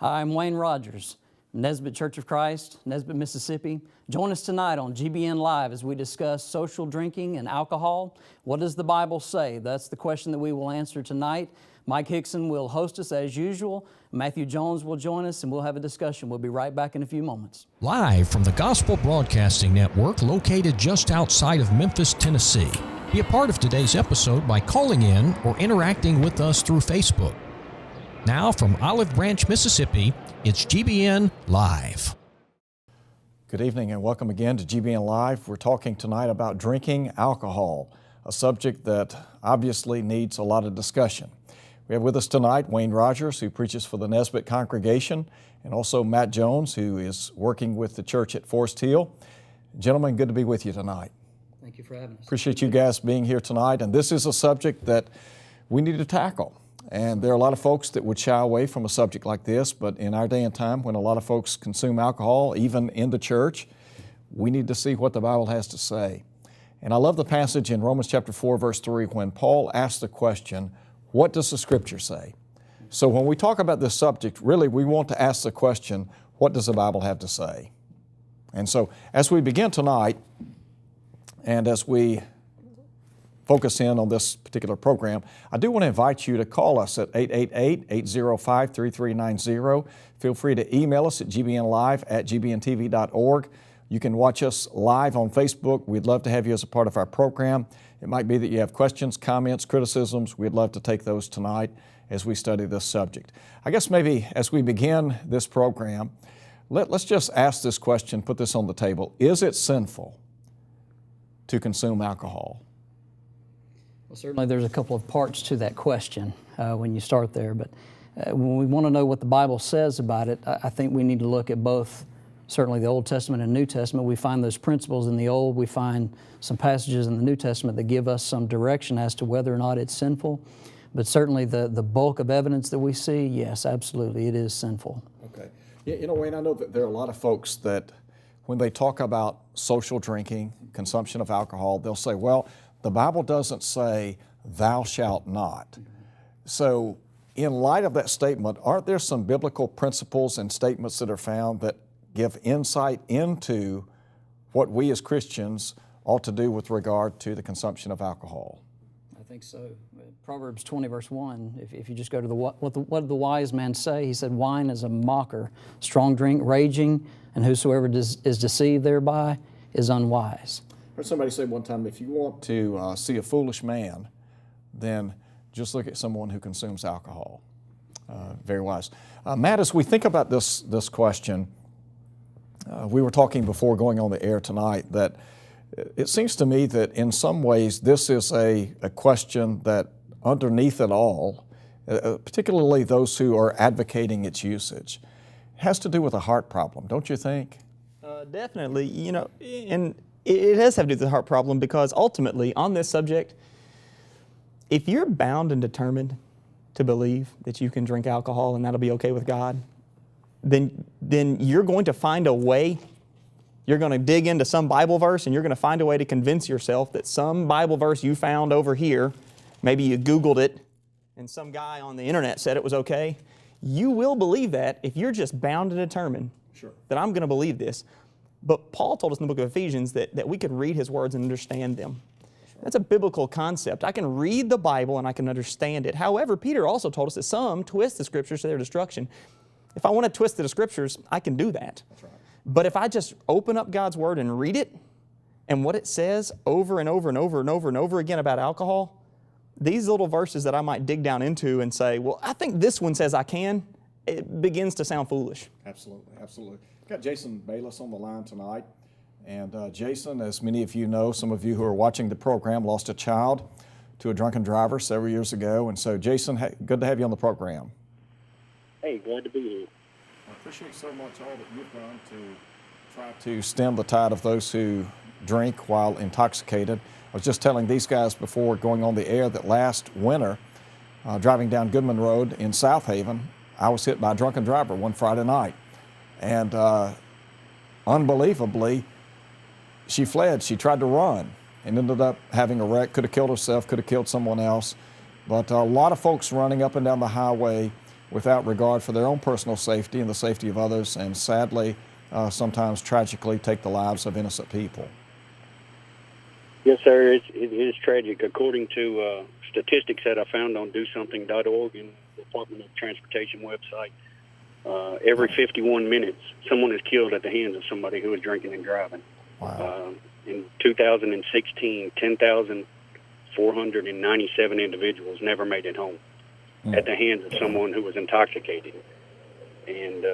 Hi, I'm Wayne Rogers, Nesbitt Church of Christ, Nesbitt, Mississippi. Join us tonight on GBNLive as we discuss social drinking and alcohol. What does the Bible say? That's the question that we will answer tonight. Mike Hickson will host us as usual. Matthew Jones will join us and we'll have a discussion. We'll be right back in a few moments. Live from the Gospel Broadcasting Network located just outside of Memphis, Tennessee. Be a part of today's episode by calling in or interacting with us through Facebook. Now from Olive Branch, Mississippi, it's GBN Live. Good evening and welcome again to GBN Live. We're talking tonight about drinking alcohol, a subject that obviously needs a lot of discussion. We have with us tonight Wayne Rogers, who preaches for the Nesbitt congregation, and also Matt Jones, who is working with the church at Forest Hill. Gentlemen, good to be with you tonight. Thank you for having us. Appreciate you guys being here tonight, and this is a subject that we need to tackle. And there are a lot of folks that would shy away from a subject like this, but in our day and time when a lot of folks consume alcohol, even in the church, we need to see what the Bible has to say. And I love the passage in Romans chapter 4, verse 3, when Paul asks the question, what does the Scripture say? So when we talk about this subject, really we want to ask the question, what does the Bible have to say? And so as we begin tonight, and as we focus in on this particular program, I do want to invite you to call us at 888-805-3390. Feel free to email us at gbnlive@gbntv.org. You can watch us live on Facebook. We'd love to have you as a part of our program. It might be that you have questions, comments, criticisms. We'd love to take those tonight as we study this subject. I guess maybe as we begin this program, let's just ask this question, put this on the table. Is it sinful to consume alcohol? Well, certainly there's a couple of parts to that question when you start there, but when we want to know what the Bible says about it, I think we need to look at both, certainly the Old Testament and New Testament. We find those principles in the Old. We find some passages in the New Testament that give us some direction as to whether or not it's sinful. But certainly the bulk of evidence that we see, yes, absolutely, it is sinful. Okay. You know, Wayne, I know that there are a lot of folks that when they talk about social drinking, consumption of alcohol, they'll say, well, the Bible doesn't say, thou shalt not. So in light of that statement, aren't there some biblical principles and statements that are found that give insight into what we as Christians ought to do with regard to the consumption of alcohol? I think so. Proverbs 20, verse 1, if you just go to what did the wise man say? He said, wine is a mocker, strong drink raging, and whosoever is deceived thereby is unwise. I heard somebody say one time, if you want to see a foolish man, then just look at someone who consumes alcohol. Very wise. Matt, as we think about this question, we were talking before going on the air tonight that it seems to me that in some ways this is a question that underneath it all, particularly those who are advocating its usage, has to do with a heart problem, don't you think? Definitely, you know, and it does have to do with the heart problem because ultimately on this subject, if you're bound and determined to believe that you can drink alcohol and that'll be okay with God, then you're going to find a way. You're going to dig into some Bible verse and you're going to find a way to convince yourself that some Bible verse you found over here, maybe you Googled it and some guy on the internet said it was okay. You will believe that if you're just bound and determined that I'm going to believe this. But Paul told us in the book of Ephesians that we could read his words and understand them. That's a biblical concept. I can read the Bible and I can understand it. However, Peter also told us that some twist the Scriptures to their destruction. If I want to twist the Scriptures, I can do that. That's right. But if I just open up God's Word and read it, and what it says over and over and over and over and over again about alcohol, these little verses that I might dig down into and say, well, I think this one says I can, it begins to sound foolish. Absolutely, absolutely. Got Jason Bayless on the line tonight. And Jason, as many of you know, some of you who are watching the program lost a child to a drunken driver several years ago. And so, Jason, good to have you on the program. Hey, glad to be here. I appreciate so much all that you've done to try to stem the tide of those who drink while intoxicated. I was just telling these guys before going on the air that last winter, driving down Goodman Road in South Haven, I was hit by a drunken driver one Friday night. And unbelievably, she fled. She tried to run and ended up having a wreck. Could have killed herself, could have killed someone else. But a lot of folks running up and down the highway without regard for their own personal safety and the safety of others, and sadly, sometimes tragically take the lives of innocent people. Yes, sir. It is tragic. According to statistics that I found on DoSomething.org and the Department of Transportation website, every 51 minutes, someone is killed at the hands of somebody who is drinking and driving. Wow. In 2016, 10,497 individuals never made it home at the hands of someone who was intoxicated. And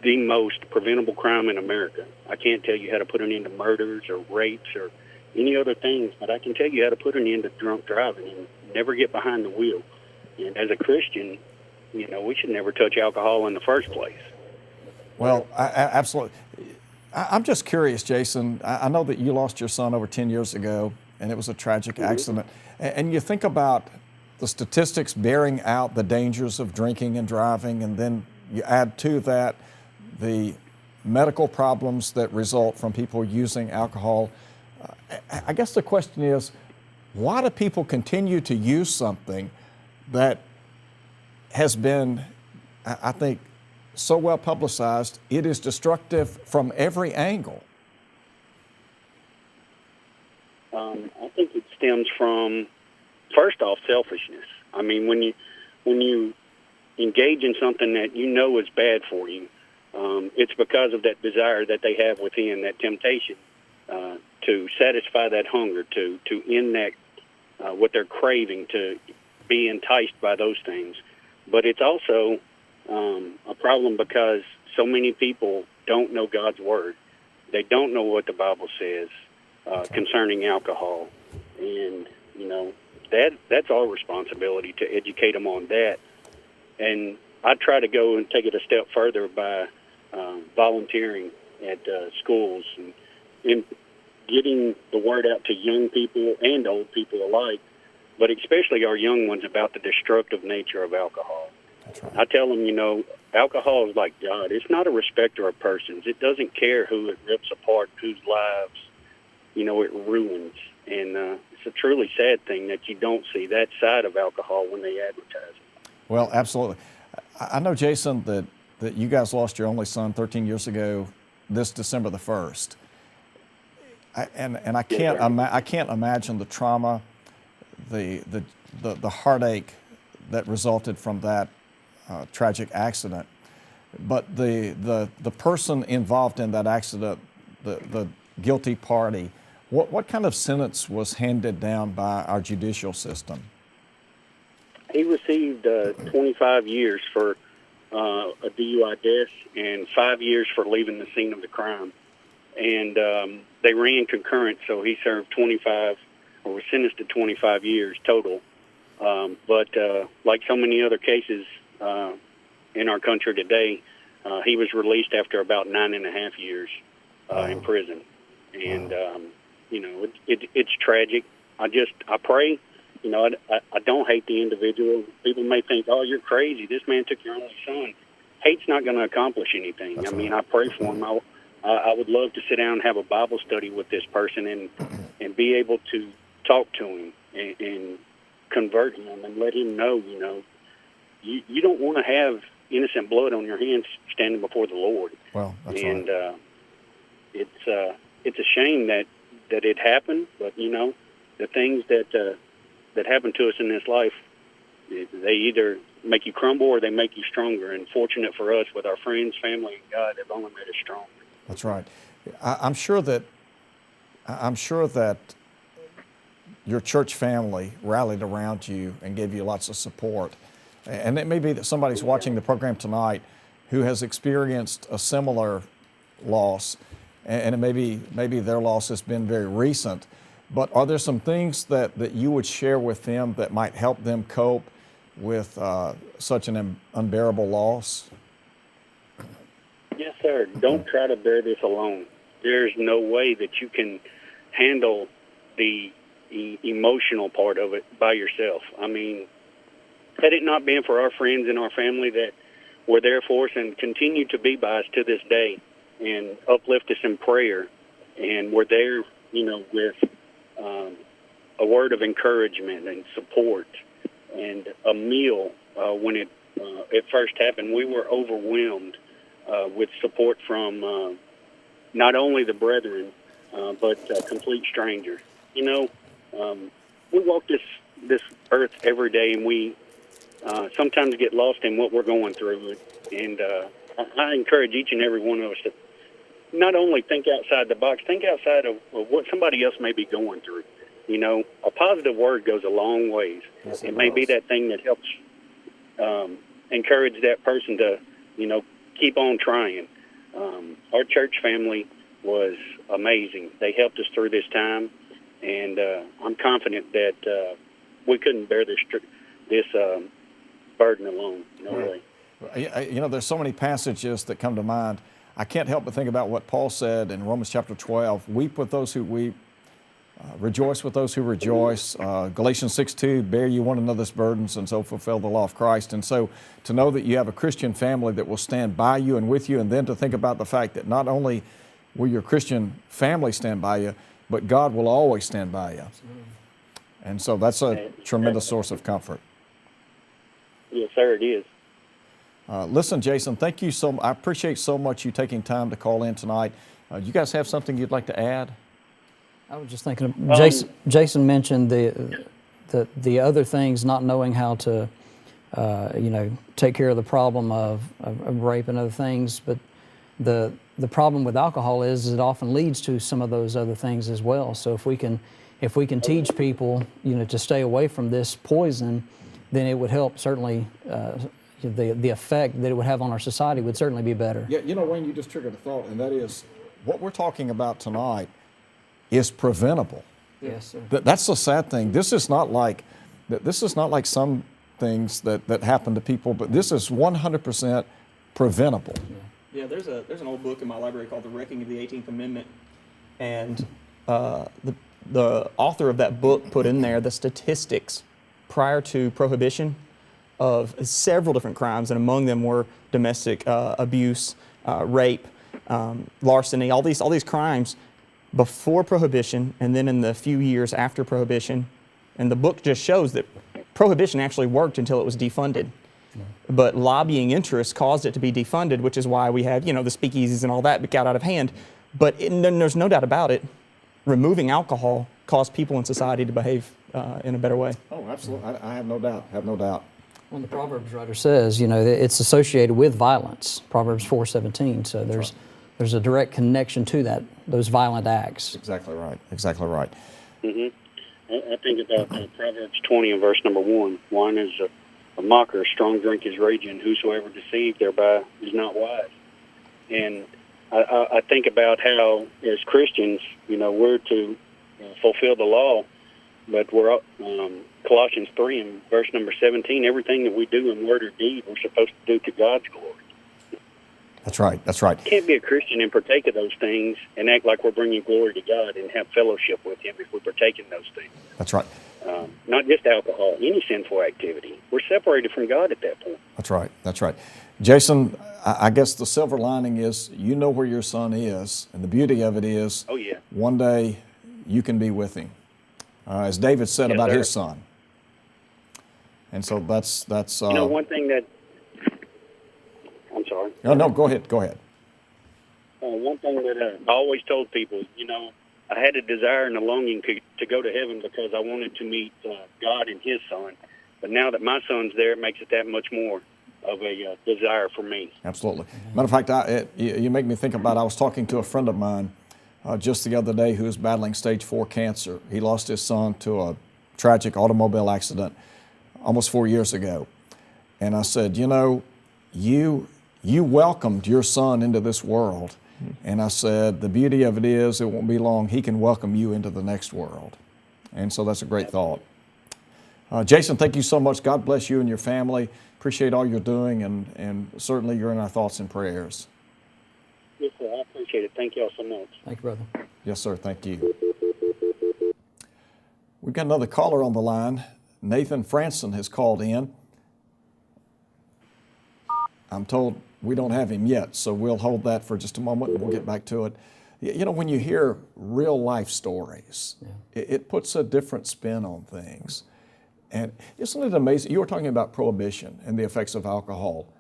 the most preventable crime in America. I can't tell you how to put an end to murders or rapes or any other things, but I can tell you how to put an end to drunk driving and never get behind the wheel. And as a Christian, we should never touch alcohol in the first place. Well, absolutely. I'm just curious, Jason. I know that you lost your son over 10 years ago, and it was a tragic accident. And you think about the statistics bearing out the dangers of drinking and driving, and then you add to that the medical problems that result from people using alcohol. I guess the question is, why do people continue to use something that has been, I think, so well publicized? It is destructive from every angle. I think it stems from, first off, selfishness. I mean, when you engage in something that you know is bad for you, it's because of that desire that they have within, that temptation to satisfy that hunger, to end that what they're craving, to be enticed by those things. But it's also a problem because so many people don't know God's word. They don't know what the Bible says concerning alcohol, and that's our responsibility to educate them on that. And I try to go and take it a step further by volunteering at schools and getting the word out to young people and old people alike, but especially our young ones, about the destructive nature of alcohol. That's right. I tell them, alcohol is like God. It's not a respecter of persons. It doesn't care who it rips apart, whose lives, it ruins. And it's a truly sad thing that you don't see that side of alcohol when they advertise it. Well, absolutely. I know, Jason, that you guys lost your only son 13 years ago, this December the 1st. I can't imagine the trauma, the heartache that resulted from that tragic accident. But the person involved in that accident, the guilty party, what kind of sentence was handed down by our judicial system? He received 25 years for a DUI death and 5 years for leaving the scene of the crime. And they ran concurrent, so he served 25, or was sentenced to 25 years total. But like so many other cases in our country today, he was released after about 9.5 years in prison. And, it's tragic. I pray. I don't hate the individual. People may think, oh, you're crazy. This man took your only son. Hate's not going to accomplish anything. That's I right. pray for him. I would love to sit down and have a Bible study with this person and be able to talk to him and convert him and let him know, you don't want to have innocent blood on your hands standing before the Lord. Well, that's and right. It's a shame that it happened, but the things that happen to us in this life, they either make you crumble or they make you stronger. And fortunate for us, with our friends, family, and God, they've only made us stronger. That's right. I'm sure that your church family rallied around you and gave you lots of support. And it may be that somebody's watching the program tonight who has experienced a similar loss, and it maybe their loss has been very recent. But are there some things that you would share with them that might help them cope with such an unbearable loss? Yes, sir. Don't try to bear this alone. There's no way that you can handle the emotional part of it by yourself. I mean, had it not been for our friends and our family that were there for us and continue to be by us to this day and uplift us in prayer, and were there, with a word of encouragement and support and a meal when it first happened, we were overwhelmed with support from not only the brethren, but complete strangers. You know, we walk this earth every day, and we sometimes get lost in what we're going through. And I encourage each and every one of us to not only think outside the box, think outside of what somebody else may be going through. You know, a positive word goes a long ways. Yes, it may be that thing that helps encourage that person to, you know, keep on trying. Our church family was amazing. They helped us through this time, and I'm confident that we couldn't bear this burden alone. No way. You know, there's so many passages that come to mind. I can't help but think about what Paul said in Romans chapter 12, weep with those who weep, rejoice with those who rejoice. Galatians 6:2, bear you one another's burdens and so fulfill the law of Christ. And so to know that you have a Christian family that will stand by you and with you, and then to think about the fact that not only will your Christian family stand by you, but God will always stand by you. And so that's a tremendous source of comfort. Yes, sir, it is. Listen, Jason, thank you so much. I appreciate so much you taking time to call in tonight. You guys have something you'd like to add? I was just thinking, Jason mentioned the other things, not knowing how to, you know, take care of the problem of rape and other things. But the problem with alcohol is it often leads to some of those other things as well. So if we can teach people, you know, to stay away from this poison, then it would help certainly. The effect that it would have on our society would certainly be better. Yeah, you know, Wayne, you just triggered a thought, and that is what we're talking about tonight is preventable. Yes, sir. That's the sad thing. This is not like some things that happen to people, but this is 100% preventable. Yeah, there's an old book in my library called The Wrecking of the 18th Amendment, and the author of that book put in there the statistics prior to Prohibition of several different crimes, and among them were domestic abuse, rape, larceny, all these crimes before Prohibition, and then in the few years after Prohibition. And the book just shows that Prohibition actually worked until it was defunded. But lobbying interests caused it to be defunded, which is why we have, you know, the speakeasies and all that got out of hand. But there's no doubt about it, removing alcohol caused people in society to behave in a better way. Oh, absolutely. I have no doubt. Have no doubt. Well, the Proverbs writer says, you know, it's associated with violence, Proverbs 4:17. So there's a direct connection to those violent acts. Exactly right. Exactly right. Mm-hmm. I think about Proverbs 20 and verse number 1. Wine is a mocker, strong drink is raging. Whosoever deceived thereby is not wise. And I think about how, as Christians, you know, we're to fulfill the law, but we're Colossians 3 and verse number 17, everything that we do in word or deed, we're supposed to do to God's glory. That's right. That's right. You can't be a Christian and partake of those things and act like we're bringing glory to God and have fellowship with Him if we're partaking those things. That's right. Not just alcohol, any sinful activity. We're separated from God at that point. That's right. That's right. Jason, I guess the silver lining is you know where your son is, and the beauty of it is one day you can be with him. As David said about his son. And so that's you know, one thing that I'm sorry. No, go ahead. Go ahead. One thing that I always told people, you know, I had a desire and a longing to go to heaven because I wanted to meet God and His Son. But now that my son's there, it makes it that much more of a desire for me. Absolutely. Matter of fact, you make me think about, I was talking to a friend of mine just the other day who was battling stage 4 cancer. He lost his son to a tragic automobile accident almost 4 years ago. And I said, you know, you welcomed your son into this world. And I said, the beauty of it is, it won't be long, he can welcome you into the next world. And so that's a great thought. Jason, thank you so much. God bless you and your family. Appreciate all you're doing, and certainly you're in our thoughts and prayers. Yes, sir. I appreciate it. Thank you all so much. Thank you, brother. Yes, sir. Thank you. We've got another caller on the line. Nathan Franson has called in. I'm told we don't have him yet, so we'll hold that for just a moment and we'll get back to it. You know, when you hear real life stories, it puts a different spin on things. And isn't it amazing? You were talking about prohibition and the effects of alcohol.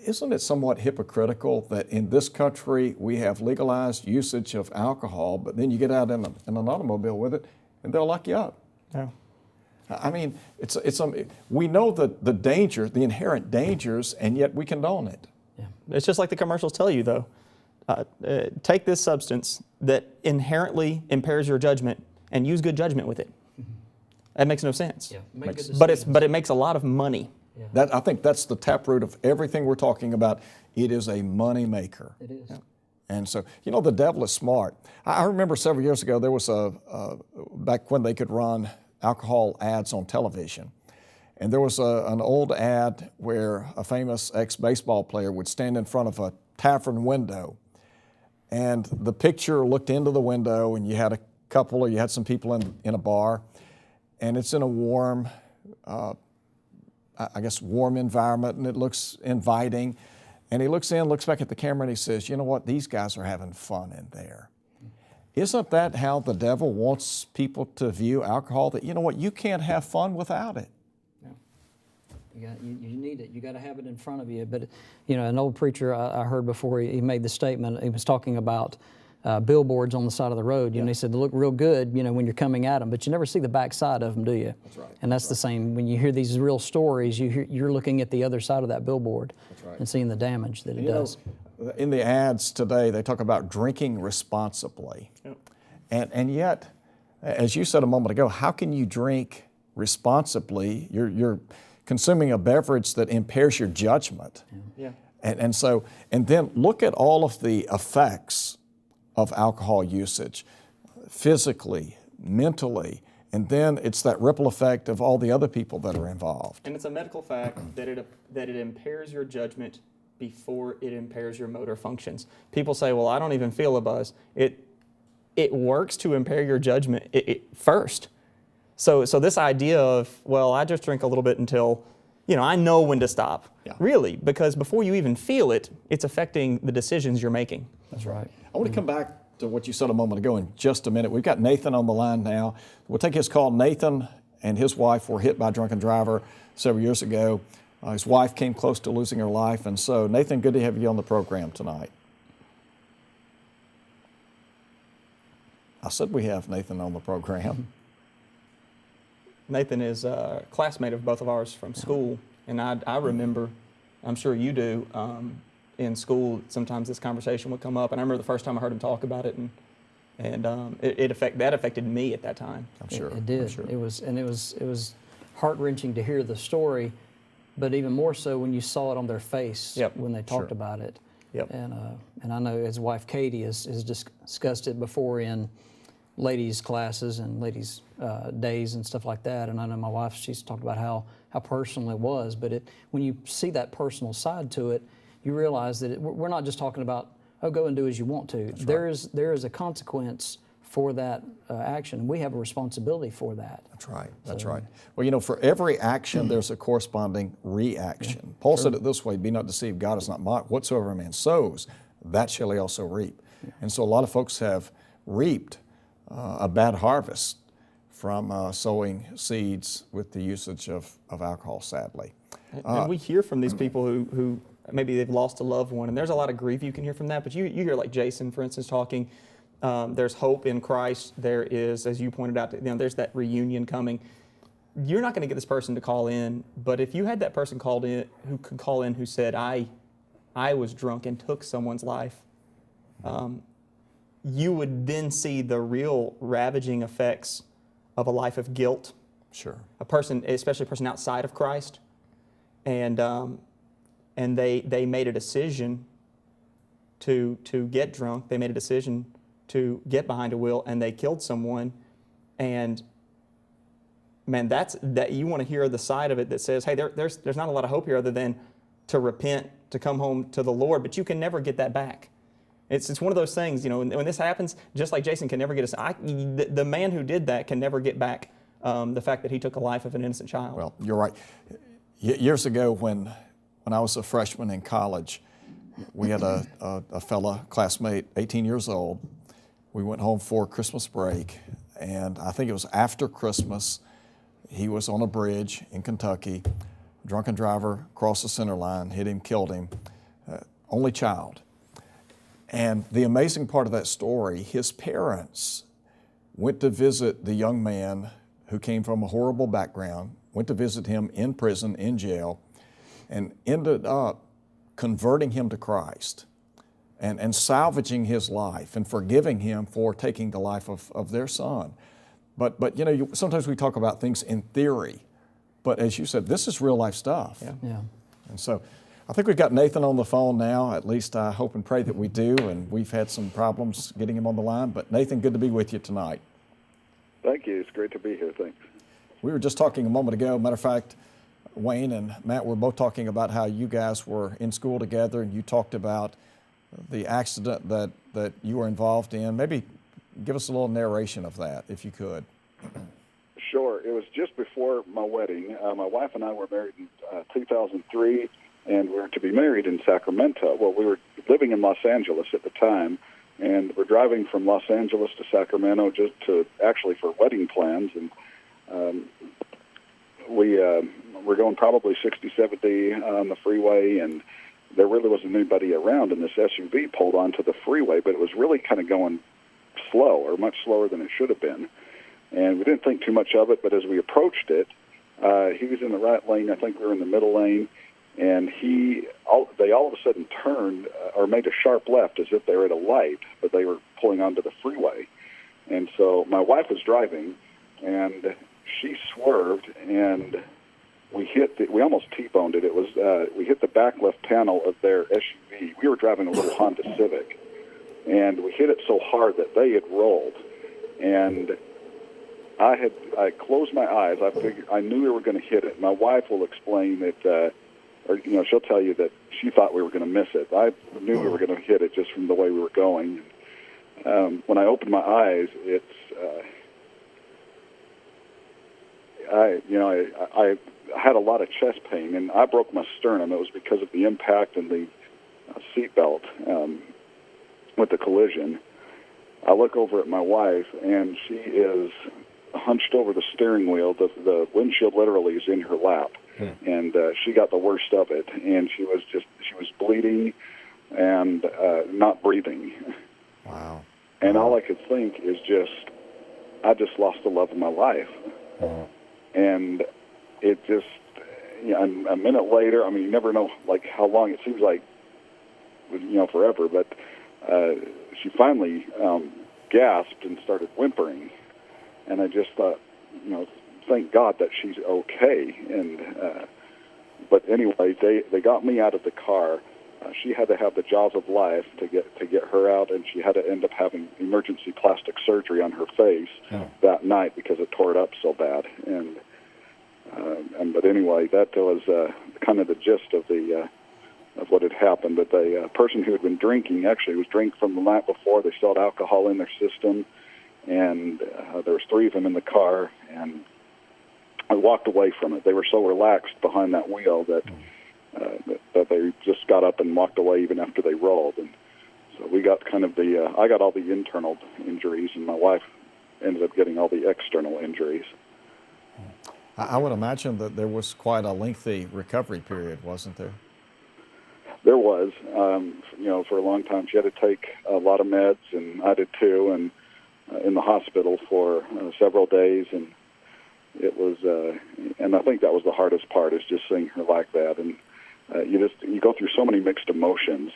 Isn't it somewhat hypocritical that in this country we have legalized usage of alcohol, but then you get out in an automobile with it and they'll lock you up? Yeah. I mean, we know the danger, the inherent dangers, and yet we condone it. Yeah. It's just like the commercials tell you, though. Take this substance that inherently impairs your judgment and use good judgment with it. That makes no sense. Yeah. But it makes a lot of money. Yeah. I think that's the taproot of everything we're talking about. It is a money maker. It is. Yeah. And so, you know, the devil is smart. I remember several years ago there was back when they could run alcohol ads on television. And there was an old ad where a famous ex-baseball player would stand in front of a tavern window. And the picture looked into the window, and you had a couple, or you had some people in a bar. And it's in a warm, warm environment, and it looks inviting. And he looks in, looks back at the camera, and he says, you know what, these guys are having fun in there. Isn't that how the devil wants people to view alcohol? That, you know what, you can't have fun without it. You need it. You got to have it in front of you. But, you know, an old preacher I heard before, he made the statement, he was talking about billboards on the side of the road. You know, he said they look real good, you know, when you're coming at them, but you never see the back side of them, do you? That's right. And that's the same. When you hear these real stories, you're looking at the other side of that billboard. That's right. And seeing the damage that it does. Know, in the ads today, they talk about drinking responsibly. Yep. And yet, as you said a moment ago, how can you drink responsibly? You're consuming a beverage that impairs your judgment. Yeah. And then look at all of the effects of alcohol usage, physically, mentally, and then it's that ripple effect of all the other people that are involved. And it's a medical fact that it impairs your judgment before it impairs your motor functions. People say, well, I don't even feel a buzz. It works to impair your judgment first. So this idea of, well, I just drink a little bit until, you know, I know when to stop. Yeah. Really, because before you even feel it, it's affecting the decisions you're making. That's right. I want to come back to what you said a moment ago in just a minute. We've got Nathan on the line now. We'll take his call. Nathan and his wife were hit by a drunken driver several years ago. His wife came close to losing her life. And so, Nathan, good to have you on the program tonight. I said we have Nathan on the program. Nathan is a classmate of both of ours from school, and I remember, I'm sure you do, in school sometimes this conversation would come up, and I remember the first time I heard him talk about it, and that affected me at that time. I'm sure. It did. I'm sure. It was heart-wrenching to hear the story, but even more so when you saw it on their face when they talked about it. Yep. And I know his wife Katie has discussed it before in ladies' classes and ladies' days and stuff like that. And I know my wife, she's talked about how personal it was. But when you see that personal side to it, you realize that we're not just talking about, oh, go and do as you want to. There is a consequence for that action. We have a responsibility for that. That's right. That's right. Well, you know, for every action, there's a corresponding reaction. Yeah. Paul said it this way, be not deceived, God is not mocked. Whatsoever a man sows, that shall he also reap. Yeah. And so a lot of folks have reaped a bad harvest from sowing seeds with the usage of alcohol, sadly. And we hear from these people who maybe they've lost a loved one, and there's a lot of grief you can hear from that, but you hear like Jason, for instance, talking, there's hope in Christ, there is, as you pointed out, there's that reunion coming. You're not going to get this person to call in, but if you had that person who said, I was drunk and took someone's life, you would then see the real ravaging effects of a life of guilt. Sure. A person, especially a person outside of Christ, and they made a decision to get drunk. They made a decision to get behind a wheel, and they killed someone. And man, that you want to hear the side of it that says, hey, there's not a lot of hope here other than to repent, to come home to the Lord, but you can never get that back. It's one of those things, you know, when this happens, just like Jason can never get the man who did that can never get back the fact that he took the life of an innocent child. Well, you're right. Years ago when I was a freshman in college, we had a fella, classmate, 18 years old. We went home for Christmas break, and I think it was after Christmas. He was on a bridge in Kentucky. Drunken driver crossed the center line, hit him, killed him. Only child. And the amazing part of that story, his parents went to visit the young man who came from a horrible background, went to visit him in prison, in jail, and ended up converting him to Christ and salvaging his life and forgiving him for taking the life of their son. But you know, sometimes we talk about things in theory, but as you said, this is real life stuff. Yeah. And so I think we've got Nathan on the phone now. At least I hope and pray that we do, and we've had some problems getting him on the line. But Nathan, good to be with you tonight. Thank you. It's great to be here. Thanks. We were just talking a moment ago. Matter of fact, Wayne and Matt were both talking about how you guys were in school together, and you talked about the accident that you were involved in. Maybe give us a little narration of that, if you could. Sure. It was just before my wedding. My wife and I were married in 2003, and we were to be married in Sacramento. Well, we were living in Los Angeles at the time, and we're driving from Los Angeles to Sacramento just to actually for wedding plans. And we're going probably 60, 70 on the freeway, and there really wasn't anybody around, and this SUV pulled onto the freeway, but it was really kind of going slow, or much slower than it should have been. And we didn't think too much of it, but as we approached it, he was in the right lane. I think we were in the middle lane, and they all of a sudden turned or made a sharp left as if they were at a light, but they were pulling onto the freeway. And so my wife was driving, and she swerved, and we almost T-boned it. It was we hit the back left panel of their SUV. We were driving a little Honda Civic, and we hit it so hard that they had rolled. And I closed my eyes. I knew we were going to hit it. My wife will explain that, she'll tell you that she thought we were going to miss it. I knew we were going to hit it just from the way we were going. When I opened my eyes, I had a lot of chest pain, and I broke my sternum. It was because of the impact and the seatbelt with the collision. I look over at my wife, and she is hunched over the steering wheel. The windshield literally is in her lap, and she got the worst of it. And she was bleeding and not breathing. Wow. And all I could think is I just lost the love of my life. And it just, a minute later, I mean, you never know like how long. It seems like, forever, but she finally gasped and started whimpering. And I just thought, thank God that she's okay. And but anyway, they got me out of the car. She had to have the jaws of life to get her out, and she had to end up having emergency plastic surgery on her face that night because it tore it up so bad. But anyway, that was kind of the gist of what had happened. But the person who had been drinking actually was drinking from the night before. They still had alcohol in their system, and there was 3 of them in the car, and I walked away from it. They were so relaxed behind that wheel that they just got up and walked away even after they rolled. And so we got kind of I got all the internal injuries, and my wife ended up getting all the external injuries. I would imagine that there was quite a lengthy recovery period, wasn't there? There was. For a long time she had to take a lot of meds, and I did too, and in the hospital for several days. And it was, and I think that was the hardest part, is just seeing her like that. And you go through so many mixed emotions.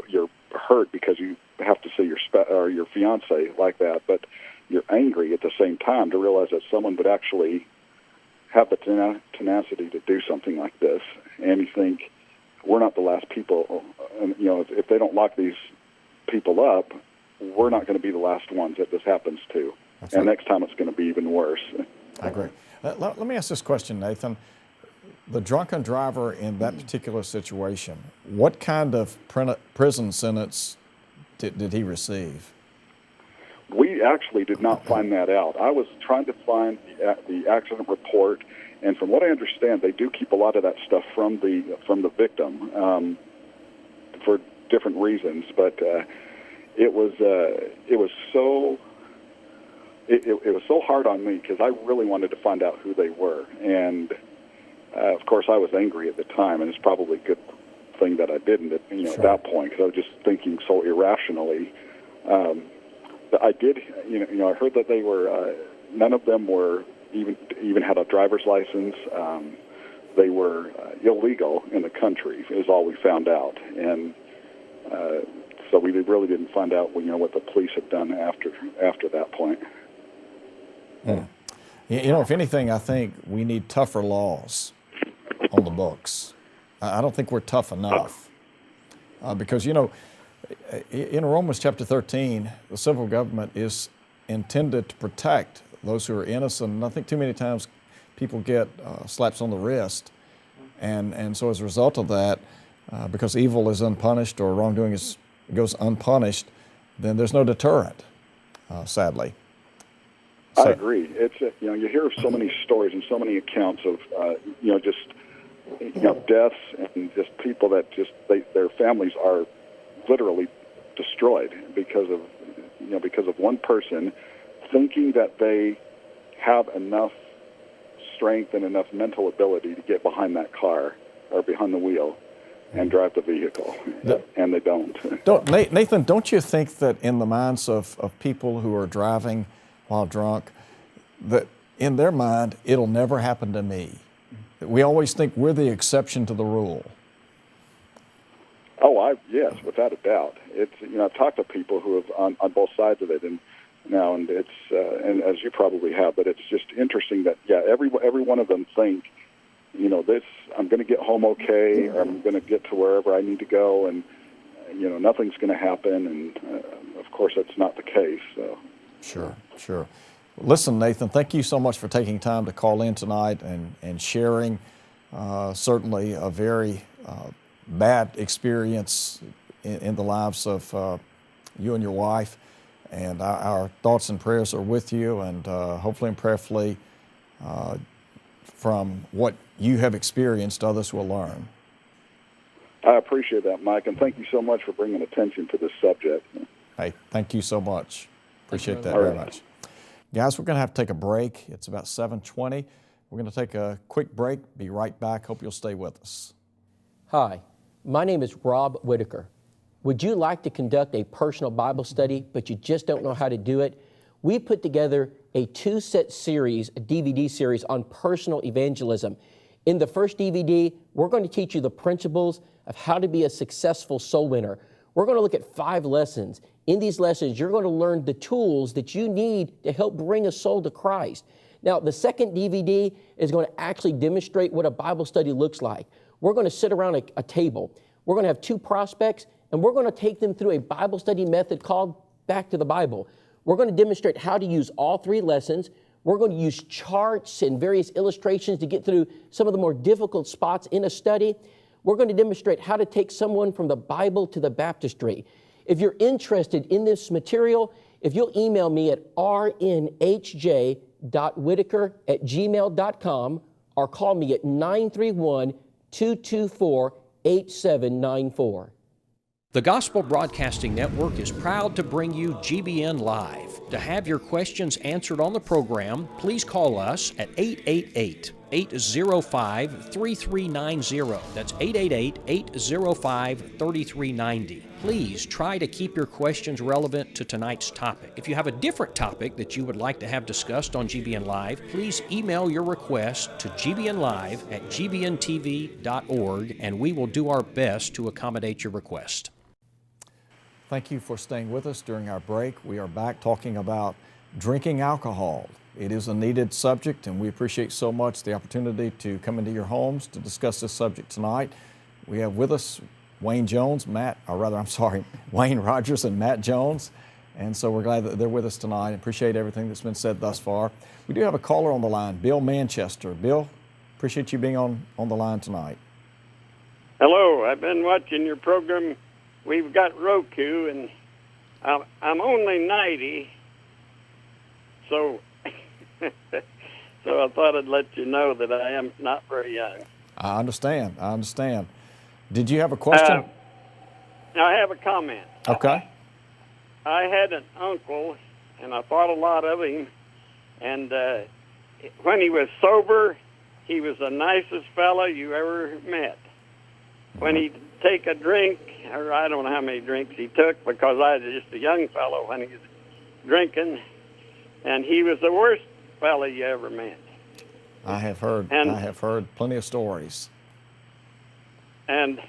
You're hurt because you have to see your fiance like that, but you're angry at the same time to realize that someone would actually have the tenacity to do something like this. And you think, we're not the last people. And if they don't lock these people up, we're not going to be the last ones that this happens to. That's and right. Next time it's going to be even worse. I agree. Let me ask this question, Nathan. The drunken driver in that particular situation, what kind of prison sentence did he receive? We actually did not find that out. I was trying to find the accident report, and from what I understand, they do keep a lot of that stuff from the victim for different reasons. But it was so it was so hard on me because I really wanted to find out who they were. And, of course, I was angry at the time, and it's probably a good thing that I didn't at that point, because I was just thinking so irrationally. But I did, I heard that they were, none of them were even had a driver's license. They were illegal in the country, is all we found out. And so we really didn't find out, what the police had done after that point. If anything, I think we need tougher laws on the books. I don't think we're tough enough. Because, in Romans chapter 13, the civil government is intended to protect those who are innocent. And I think too many times people get slaps on the wrist. And so as a result of that, because evil is unpunished or wrongdoing goes unpunished, then there's no deterrent, sadly. I agree. It's you hear of so many stories and so many accounts of just deaths and just people that their families are literally destroyed because of one person thinking that they have enough strength and enough mental ability to get behind that car or behind the wheel and drive the vehicle, and they don't. Nathan, don't you think that in the minds of people who are driving while drunk, that in their mind, it'll never happen to me? We always think we're the exception to the rule. Oh, yes, without a doubt. It's I've talked to people who have on both sides of it, and it's and as you probably have, but it's just interesting that every one of them think, this, I'm going to get home okay, or I'm going to get to wherever I need to go, and nothing's going to happen, and of course that's not the case. So. Sure. Listen, Nathan, thank you so much for taking time to call in tonight and sharing certainly a very bad experience in the lives of you and your wife. And our thoughts and prayers are with you, and hopefully and prayerfully from what you have experienced, others will learn. I appreciate that, Mike, and thank you so much for bringing attention to this subject. Hey, thank you so much. Appreciate that very much. Guys, we're going to have to take a break. It's about 7:20. We're going to take a quick break. Be right back. Hope you'll stay with us. Hi, my name is Rob Whitaker. Would you like to conduct a personal Bible study, but you just don't know how to do it? We put together a 2-set series, a DVD series on personal evangelism. In the first DVD, we're going to teach you the principles of how to be a successful soul winner. We're going to look at 5 lessons. In these lessons, you're going to learn the tools that you need to help bring a soul to Christ. Now, the second DVD is going to actually demonstrate what a Bible study looks like. We're going to sit around a table. We're going to have 2 prospects, and we're going to take them through a Bible study method called Back to the Bible. We're going to demonstrate how to use all 3 lessons. We're going to use charts and various illustrations to get through some of the more difficult spots in a study. We're going to demonstrate how to take someone from the Bible to the baptistry. If you're interested in this material, if you'll email me at rnhj.whitaker@gmail.com or call me at 931-224-8794. The Gospel Broadcasting Network is proud to bring you GBN Live. To have your questions answered on the program, please call us at 888-805-3390. That's 888-805-3390. Please try to keep your questions relevant to tonight's topic. If you have a different topic that you would like to have discussed on GBN Live, please email your request to gbnlive@gbntv.org, and we will do our best to accommodate your request. Thank you for staying with us during our break. We are back talking about drinking alcohol. It is a needed subject, and we appreciate so much the opportunity to come into your homes to discuss this subject tonight. We have with us Wayne Rogers and Matt Jones, and so we're glad that they're with us tonight. Appreciate everything that's been said thus far. We do have a caller on the line, Bill Manchester. Bill, appreciate you being on the line tonight. Hello, I've been watching your program. We've got Roku, and I'm only 90, so so I thought I'd let you know that I am not very young. I understand. Did you have a question? I have a comment. Okay. I had an uncle, and I thought a lot of him, And when he was sober, he was the nicest fellow you ever met. When he'd take a drink, or I don't know how many drinks he took, because I was just a young fellow when he was drinking, and he was the worst fellow you ever met. I have heard plenty of stories. And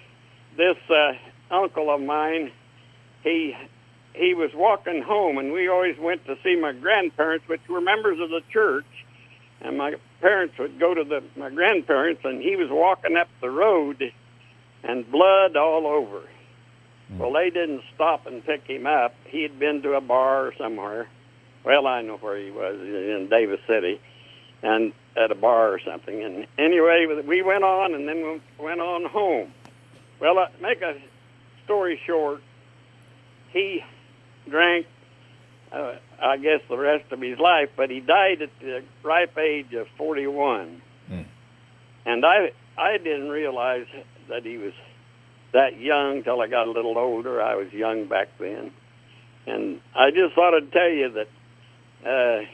this uncle of mine, he was walking home, and we always went to see my grandparents, which were members of the church. And my parents would go to my grandparents, and he was walking up the road, and blood all over. Well, they didn't stop and pick him up. He had been to a bar or somewhere. Well, I know where he was, in Davis City, and at a bar or something. And anyway, we went on, and then we went on home. Well, make a story short, he drank, I guess, the rest of his life, but he died at the ripe age of 41. And I didn't realize that he was that young till I got a little older. I was young back then. And I just thought I'd tell you that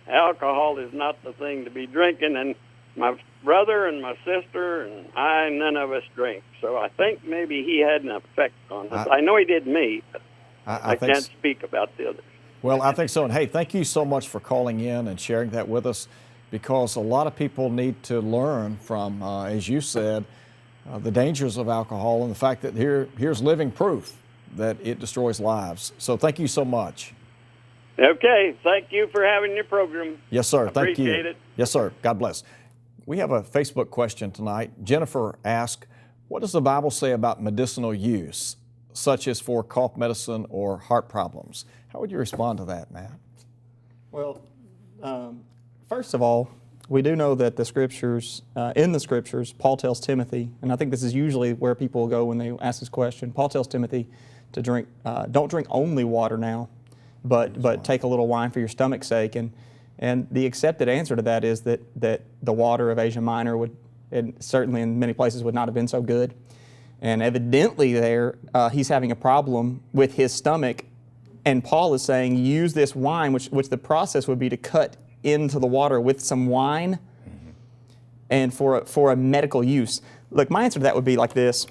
alcohol is not the thing to be drinking. And my brother and my sister and I, none of us drink. So I think maybe he had an effect on us. I know he did me, but I can't speak about the others. Well, I think so. And hey, thank you so much for calling in and sharing that with us, because a lot of people need to learn from, as you said, the dangers of alcohol, and the fact that here's living proof that it destroys lives. So thank you so much. Okay. Thank you for having your program. Yes, sir. Thank you. Appreciate it. Yes, sir. God bless. We have a Facebook question tonight. Jennifer asked, what does the Bible say about medicinal use, such as for cough medicine or heart problems? How would you respond to that, Matt? Well, first of all, we do know that the scriptures, in the scriptures, Paul tells Timothy, and I think this is usually where people go when they ask this question. Paul tells Timothy to drink, don't drink only water now, but take a little wine for your stomach's sake. And the accepted answer to that is that the water of Asia Minor would, and certainly in many places, would not have been so good. And evidently there, he's having a problem with his stomach. And Paul is saying, use this wine, which the process would be to cut into the water with some wine, and for a medical use. Look, my answer to that would be like this.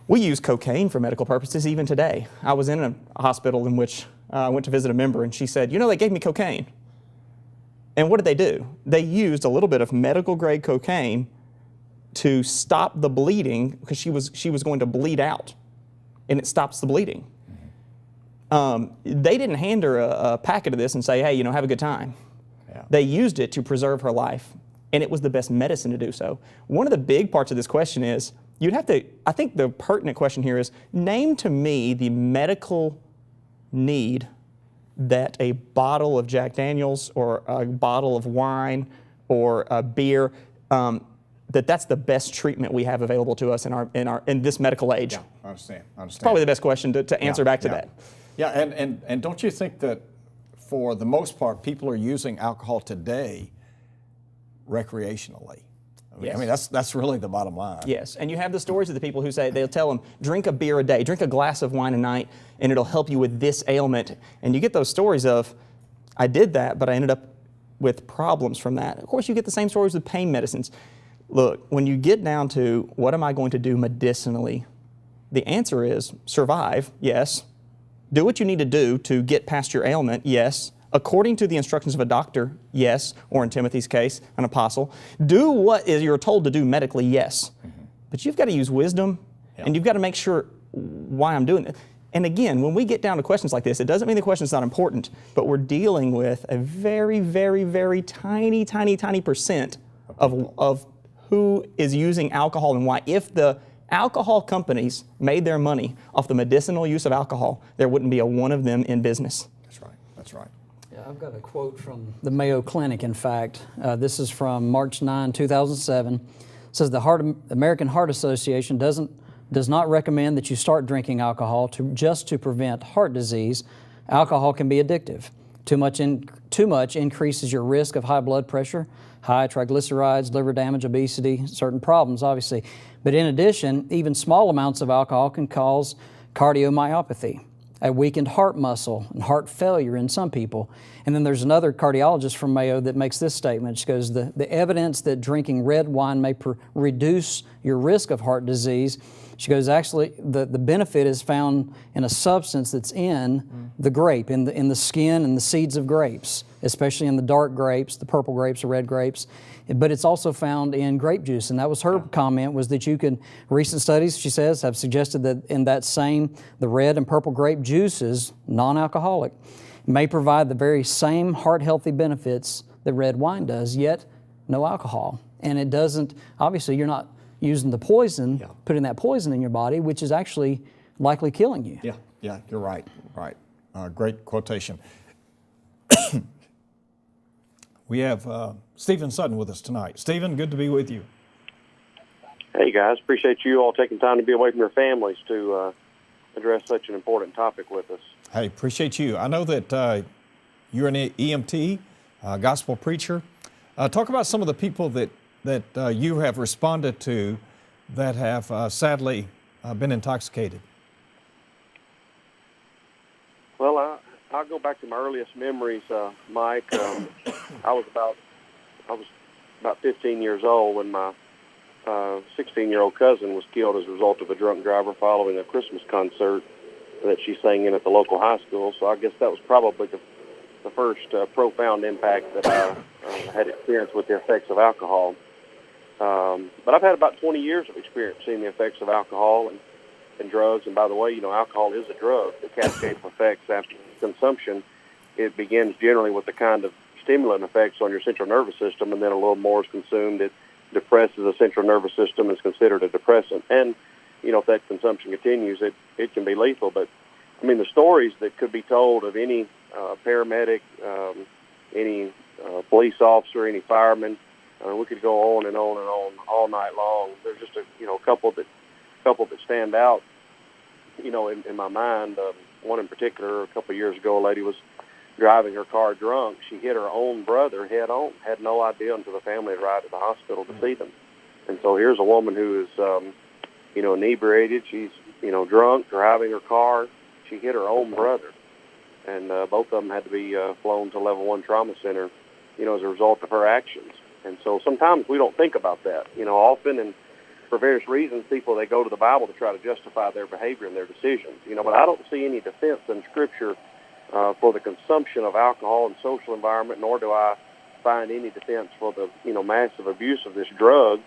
We use cocaine for medical purposes even today. I was in a hospital in which I went to visit a member, and she said, you know, they gave me cocaine. And what did they do? They used a little bit of medical-grade cocaine to stop the bleeding, because she was going to bleed out, and it stops the bleeding. They didn't hand her a packet of this and say, hey, you know, have a good time. Yeah. They used it to preserve her life, and it was the best medicine to do so. One of the big parts of this question is, you'd have to, I think the pertinent question here is, name to me the medical need that a bottle of Jack Daniels or a bottle of wine or a beer, that's the best treatment we have available to us in this medical age. Yeah, I understand. It's probably the best question to answer back to that. Yeah, and don't you think that for the most part, people are using alcohol today recreationally? Yes. I mean, that's really the bottom line. Yes, and you have the stories of the people who say, they'll tell them, drink a beer a day, drink a glass of wine a night, and it'll help you with this ailment. And you get those stories of, I did that, but I ended up with problems from that. Of course, you get the same stories with pain medicines. Look, when you get down to what am I going to do medicinally, the answer is survive, yes. Do what you need to do to get past your ailment, yes. According to the instructions of a doctor, yes. Or in Timothy's case, an apostle. Do what you're told to do medically, yes. But you've got to use wisdom, and you've got to make sure why I'm doing it. And again, when we get down to questions like this, it doesn't mean the question's not important, but we're dealing with a very, very, very tiny, tiny, tiny percent of who is using alcohol and why. If the alcohol companies made their money off the medicinal use of alcohol, there wouldn't be a one of them in business. That's right. That's right. Yeah, I've got a quote from the Mayo Clinic, in fact. This is from March 9, 2007. It says the American Heart Association does not recommend that you start drinking alcohol just to prevent heart disease. Alcohol can be addictive. Too much increases your risk of high blood pressure, high triglycerides, liver damage, obesity, certain problems, obviously. But in addition, even small amounts of alcohol can cause cardiomyopathy, a weakened heart muscle and heart failure in some people. And then there's another cardiologist from Mayo that makes this statement. She goes, the evidence that drinking red wine may reduce your risk of heart disease, she goes, actually, the benefit is found in a substance that's in the grape, in the skin and the seeds of grapes, especially in the dark grapes, the purple grapes, the red grapes. But it's also found in grape juice. And that was her comment, was that you can, recent studies, she says, have suggested that in that same, the red and purple grape juices, non-alcoholic, may provide the very same heart-healthy benefits that red wine does, yet no alcohol. And it doesn't, obviously you're not using the poison, putting that poison in your body, which is actually likely killing you. Yeah, you're right. Great quotation. We have Stephen Sutton with us tonight. Stephen, good to be with you. Hey guys, appreciate you all taking time to be away from your families to address such an important topic with us. Hey, appreciate you. I know that you're an EMT, gospel preacher. Talk about some of the people that you have responded to that have sadly been intoxicated. Well, I'll go back to my earliest memories, Mike. I was about 15 years old when my 16-year-old cousin was killed as a result of a drunk driver following a Christmas concert that she sang in at the local high school. So I guess that was probably the first profound impact that I had experienced with the effects of alcohol. But I've had about 20 years of experience seeing the effects of alcohol and drugs. And by the way, alcohol is a drug. The cascade of effects after consumption, it begins generally with the kind of stimulant effects on your central nervous system, and then a little more is consumed. It depresses the central nervous system, is considered a depressant. And, if that consumption continues, it can be lethal. But, the stories that could be told of any paramedic, any police officer, any fireman, we could go on and on and on all night long. There's just a couple that stand out, in my mind. One in particular, a couple of years ago, a lady was driving her car drunk. She hit her own brother head on, had no idea until the family arrived at the hospital to see them. And so here's a woman who is, inebriated. She's, drunk, driving her car. She hit her own brother. And both of them had to be flown to Level 1 Trauma Center, as a result of her actions. And so sometimes we don't think about that. Often, and for various reasons, people, they go to the Bible to try to justify their behavior and their decisions. But I don't see any defense in Scripture for the consumption of alcohol in social environment, nor do I find any defense for the, massive abuse of this drug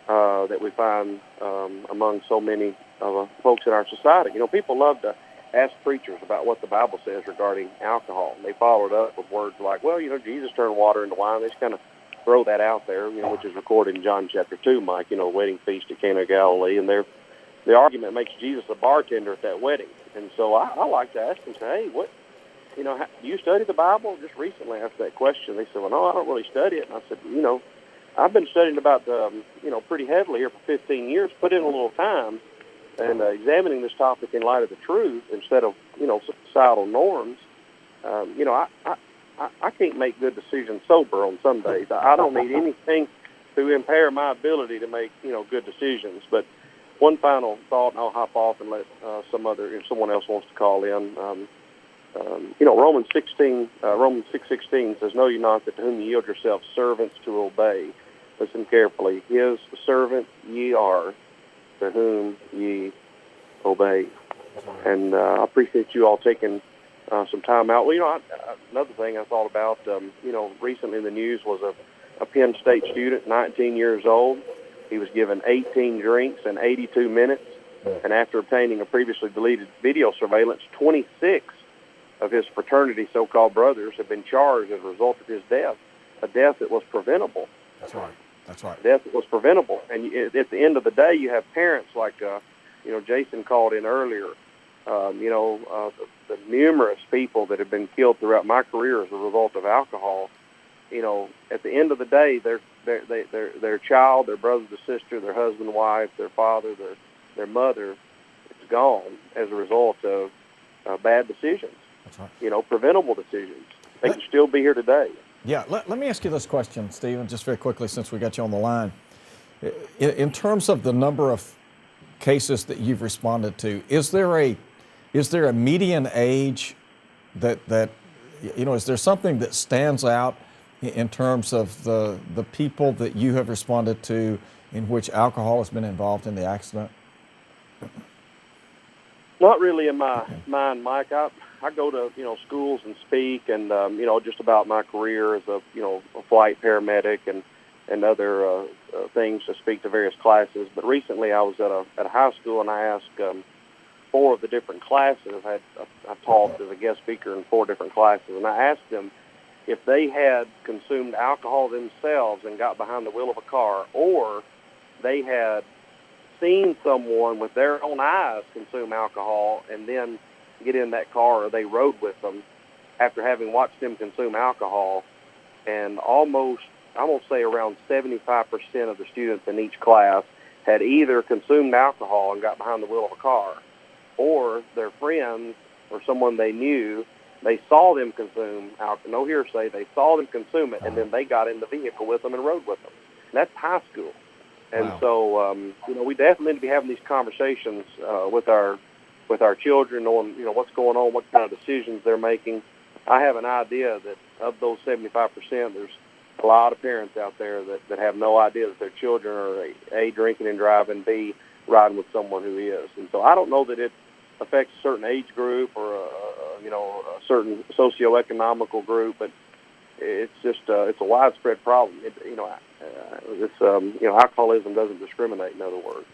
that we find among so many folks in our society. People love to ask preachers about what the Bible says regarding alcohol. And they follow it up with words like, well, Jesus turned water into wine. They just kind of throw that out there, which is recorded in John chapter 2, Mike, the wedding feast at Cana of Galilee. And the argument makes Jesus a bartender at that wedding. And so I like to ask them, say, hey, what, do you study the Bible? Just recently asked that question. They said, well, no, I don't really study it. And I said, I've been studying about, pretty heavily here for 15 years, put in a little time and examining this topic in light of the truth instead of, societal norms. I can't make good decisions sober on some days. I don't need anything to impair my ability to make, good decisions. But one final thought, and I'll hop off and let if someone else wants to call in. Romans 6:16 says, know ye not that to whom ye yield yourselves servants to obey. Listen carefully. His servant ye are, to whom ye obey. And I appreciate you all taking some time out. Well, another thing I thought about, recently in the news was a Penn State student, 19 years old. He was given 18 drinks in 82 minutes, and after obtaining a previously deleted video surveillance, 26 of his fraternity so-called brothers have been charged as a result of his death, a death that was preventable. That's right. Death that was preventable. And at the end of the day, you have parents like, Jason called in earlier, the numerous people that have been killed throughout my career as a result of alcohol. At the end of the day, their child, their brother, their sister, their husband, wife, their father, their mother, is gone as a result of bad decisions. That's right. Preventable decisions. They can still be here today. Yeah, let me ask you this question, Stephen, just very quickly since we got you on the line. In terms of the number of cases that you've responded to, is there a Is there a median age that is there something that stands out in terms of the people that you have responded to in which alcohol has been involved in the accident? Not really in my mind, Mike. I go to schools and speak, and just about my career as a flight paramedic and other things to speak to various classes. But recently, I was at a high school, and I asked 4 of the different classes. I taught as a guest speaker in 4 different classes, and I asked them if they had consumed alcohol themselves and got behind the wheel of a car, or they had seen someone with their own eyes consume alcohol and then get in that car, or they rode with them after having watched them consume alcohol. And almost, I'm going to say around 75% of the students in each class had either consumed alcohol and got behind the wheel of a car, or their friends or someone they knew, they saw them consume alcohol, no hearsay, they saw them consume it, and then they got in the vehicle with them and rode with them. And that's high school. And so, we definitely need to be having these conversations with our children on, what's going on, what kind of decisions they're making. I have an idea that of those 75%, there's a lot of parents out there that have no idea that their children are A, drinking and driving, B, riding with someone who is. And so I don't know that it affects a certain age group or a certain socioeconomical group, but it's just it's a widespread problem. Alcoholism doesn't discriminate, in other words.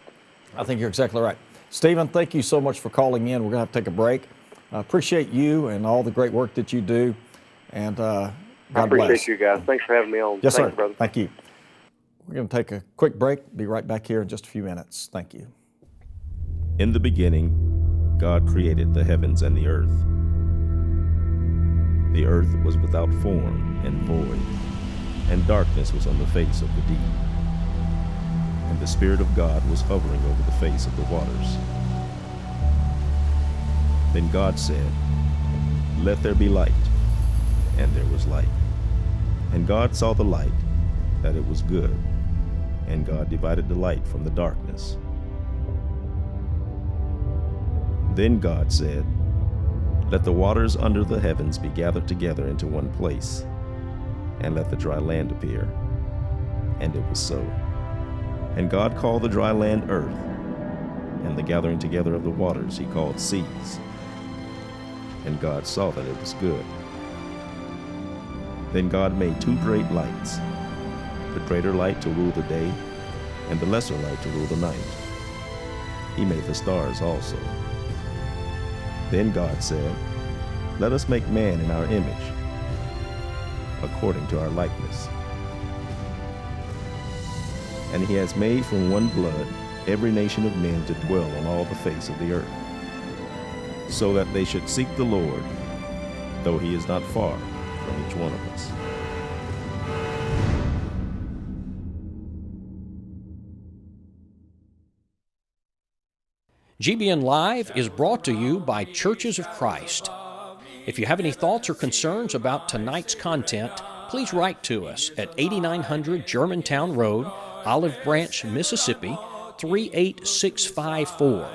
I think you're exactly right. Stephen, thank you so much for calling in. We're going to have to take a break. I appreciate you and all the great work that you do, and God bless. I appreciate you guys. Thanks for having me on. Yes, Thanks, sir. brother. Thank you. We're going to take a quick break. Be right back here in just a few minutes. Thank you. In the beginning, God created the heavens and the earth. The earth was without form and void, and darkness was on the face of the deep. And the Spirit of God was hovering over the face of the waters. Then God said, "Let there be light," and there was light. And God saw the light, that it was good, and God divided the light from the darkness. Then God said, "Let the waters under the heavens be gathered together into one place, and let the dry land appear." And it was so. And God called the dry land earth, and the gathering together of the waters he called seas. And God saw that it was good. Then God made 2 great lights, the greater light to rule the day, and the lesser light to rule the night. He made the stars also. Then God said, "Let us make man in our image, according to our likeness." And he has made from one blood every nation of men to dwell on all the face of the earth, so that they should seek the Lord, though he is not far from each one of us. GBN Live is brought to you by Churches of Christ. If you have any thoughts or concerns about tonight's content, please write to us at 8900 Germantown Road, Olive Branch, Mississippi, 38654.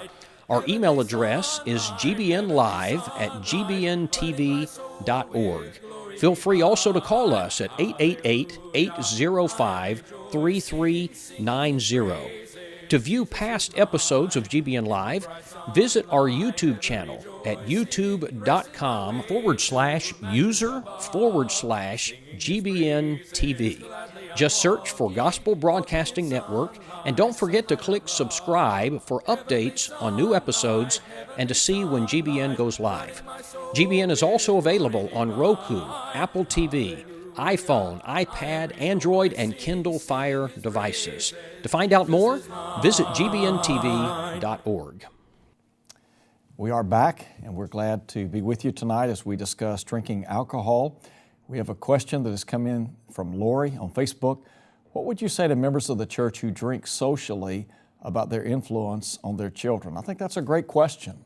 Our email address is gbnlive@gbntv.org. Feel free also to call us at 888-805-3390. To view past episodes of GBN Live, visit our YouTube channel at youtube.com/user/GBN-TV. Just search for Gospel Broadcasting Network, and don't forget to click subscribe for updates on new episodes and to see when GBN goes live. GBN is also available on Roku, Apple TV, iPhone, iPad, Android, and Kindle Fire devices. To find out more, visit gbntv.org. We are back, and we're glad to be with you tonight as we discuss drinking alcohol. We have a question that has come in from Lori on Facebook. What would you say to members of the church who drink socially about their influence on their children? I think that's a great question.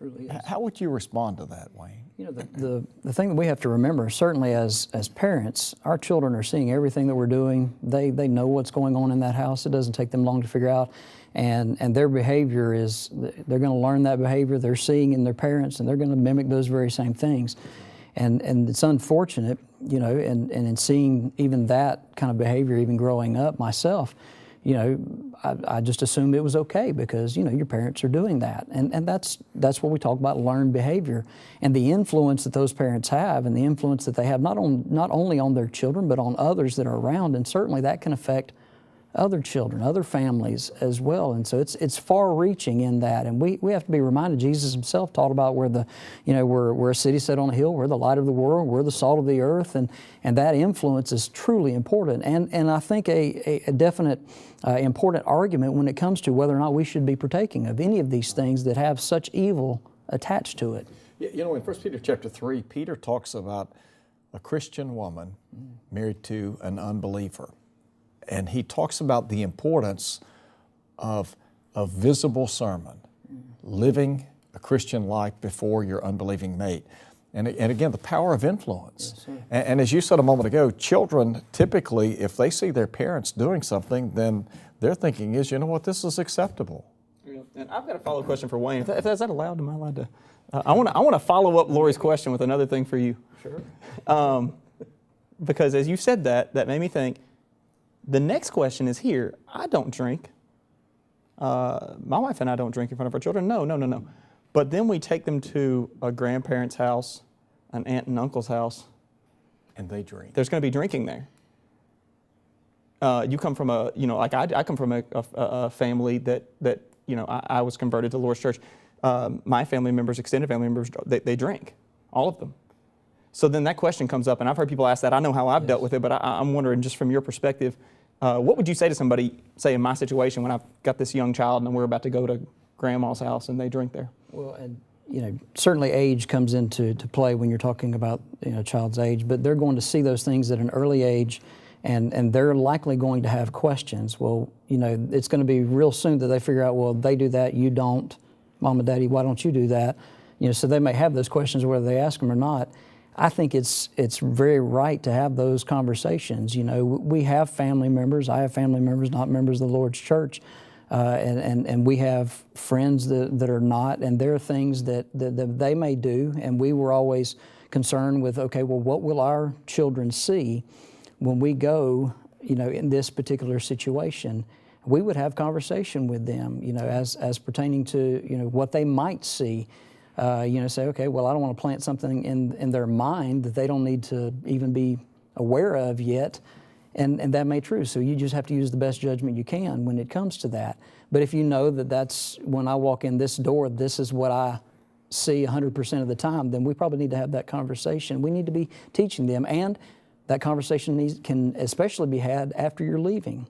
truly is. How would you respond to that, Wayne? You know, the thing that we have to remember, certainly as parents, our children are seeing everything that we're doing. They know what's going on in that house. It doesn't take them long to figure out. And their behavior is, they're going to learn that behavior they're seeing in their parents, and they're going to mimic those very same things. And it's unfortunate, you know, and in seeing even that kind of behavior, even growing up myself, you know, I just assumed it was okay because, you know, your parents are doing that. And that's what we talk about, learned behavior, and the influence that those parents have, and the influence that they have not only on their children, but on others that are around. And certainly that can affect other children, other families as well. And so it's far-reaching in that. And we have to be reminded, Jesus himself taught about we're a city set on a hill, we're the light of the world, we're the salt of the earth, and that influence is truly important. And I think a definite important argument when it comes to whether or not we should be partaking of any of these things that have such evil attached to it. You know, in 1 Peter chapter 3, Peter talks about a Christian woman married to an unbeliever. And he talks about the importance of a visible sermon, living a Christian life before your unbelieving mate. And again, the power of influence. Yes, and as you said a moment ago, children typically, if they see their parents doing something, then their thinking is, you know what, this is acceptable. Yeah. And I've got a follow-up question for Wayne. Is that allowed? Am I allowed to? I want to follow up Lori's question with another thing for you. Sure. Because as you said that made me think, the next question is here. I don't drink. My wife and I don't drink in front of our children. No. But then we take them to a grandparent's house, an aunt and uncle's house. And they drink. There's going to be drinking there. You come from I come from a family that I was converted to the Lord's Church. My family members, extended family members, they drink, all of them. So then that question comes up, and I've heard people ask that. I know how I've dealt with it, but I'm wondering, just from your perspective, what would you say to somebody, say in my situation, when I've got this young child and we're about to go to grandma's house and they drink there? Well, and certainly age comes into play when you're talking about child's age, but they're going to see those things at an early age, and they're likely going to have questions. Well, it's going to be real soon that they figure out, well, they do that, you don't. Mom and Daddy, why don't you do that? So they may have those questions whether they ask them or not. I think it's very right to have those conversations. We have family members. I have family members, not members of the Lord's church, and we have friends that are not, and there are things that they may do, and we were always concerned with, okay, well, what will our children see when we go, in this particular situation? We would have conversation with them, as pertaining to, what they might see. Say, okay, well, I don't want to plant something in their mind that they don't need to even be aware of yet, and that may be true. So you just have to use the best judgment you can when it comes to that. But if you know that that's when I walk in this door, this is what I see 100% of the time, then we probably need to have that conversation. We need to be teaching them, and that conversation can especially be had after you're leaving.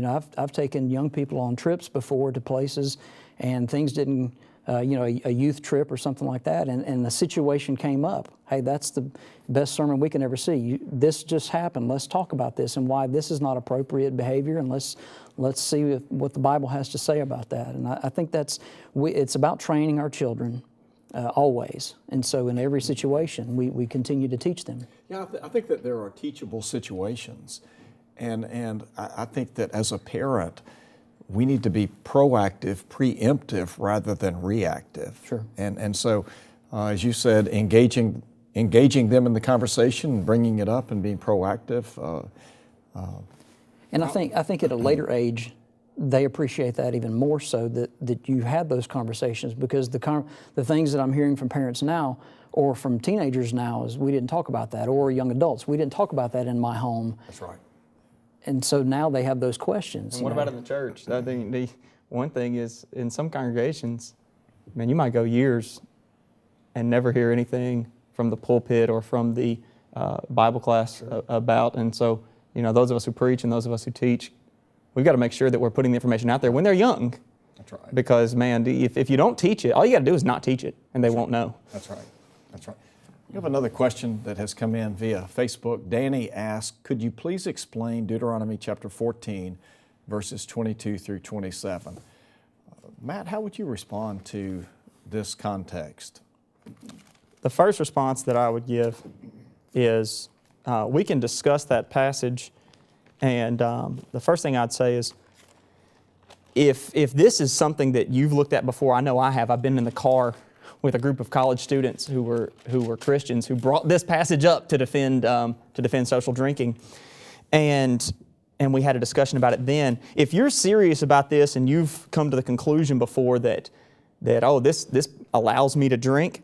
I've taken young people on trips before to places, and things didn't. A youth trip or something like that, and the situation came up. Hey, that's the best sermon we can ever see. This just happened. Let's talk about this and why this is not appropriate behavior, and let's see what the Bible has to say about that. And I think it's about training our children always. And so in every situation, we continue to teach them. Yeah, I think that there are teachable situations, and I think that as a parent, we need to be proactive, preemptive, rather than reactive. Sure. And so, as you said, engaging them in the conversation, bringing it up, and being proactive. And I think at a later age, they appreciate that even more so that you had those conversations, because the things that I'm hearing from parents now or from teenagers now is, we didn't talk about that, or young adults, we didn't talk about that in my home. That's right. And so now they have those questions. And what about in the church? I think the one thing is, in some congregations, you might go years and never hear anything from the pulpit or from the Bible class about. And so, those of us who preach and those of us who teach, we've got to make sure that we're putting the information out there when they're young. That's right. Because, man, if you don't teach it, all you got to do is not teach it, and they won't know. That's right. That's right. We have another question that has come in via Facebook. Danny asked, could you please explain Deuteronomy chapter 14, verses 22 through 27? Matt, how would you respond to this context? The first response that I would give is we can discuss that passage, and the first thing I'd say is if this is something that you've looked at before, I know I have. I've been in the car with a group of college students who were Christians who brought this passage up to defend social drinking, and we had a discussion about it then. If you're serious about this and you've come to the conclusion before that this allows me to drink,